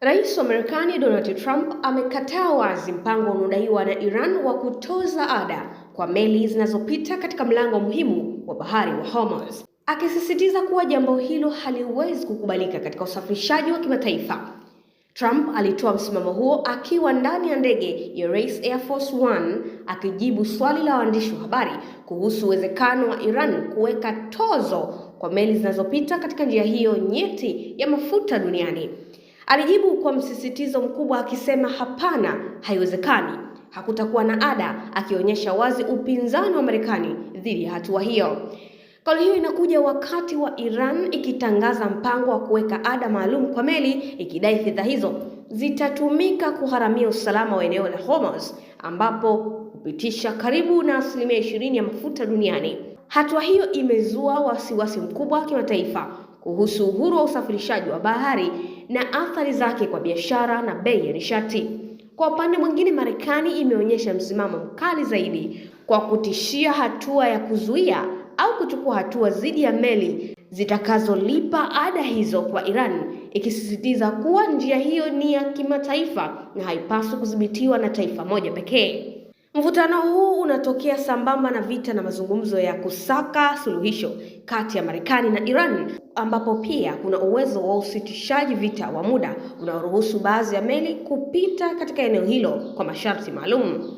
Rais wa Marekani Donald Trump amekataa wazi mpango unaodaiwa na Iran wa kutoza ada kwa meli zinazopita katika mlango muhimu wa bahari wa Hormuz, akisisitiza kuwa jambo hilo haliwezi kukubalika katika usafirishaji wa kimataifa. Trump alitoa msimamo huo akiwa ndani ya ndege ya Race Air Force One akijibu swali la waandishi wa habari kuhusu uwezekano wa Iran kuweka tozo kwa meli zinazopita katika njia hiyo nyeti ya mafuta duniani. Alijibu kwa msisitizo mkubwa akisema hapana, haiwezekani. Hakutakuwa na ada, akionyesha wazi upinzani wa Marekani dhidi ya hatua hiyo. Kauli hiyo inakuja wakati wa Iran ikitangaza mpango wa kuweka ada maalum kwa meli, ikidai fedha hizo zitatumika kuharamia usalama wa eneo la Hormuz ambapo hupitisha karibu na 20% ya mafuta duniani. Hatua hiyo imezua wasiwasi mkubwa wa kimataifa kuhusu uhuru wa usafirishaji wa bahari na athari zake kwa biashara na bei ya nishati. Kwa upande mwingine, Marekani imeonyesha msimamo mkali zaidi kwa kutishia hatua ya kuzuia au kuchukua hatua dhidi ya meli zitakazolipa ada hizo kwa Iran, ikisisitiza kuwa njia hiyo ni ya kimataifa na haipaswi kudhibitiwa na taifa moja pekee. Mvutano huu unatokea sambamba na vita na mazungumzo ya kusaka suluhisho kati ya Marekani na Iran, ambapo pia kuna uwezo wa usitishaji vita wa muda unaoruhusu baadhi ya meli kupita katika eneo hilo kwa masharti maalum.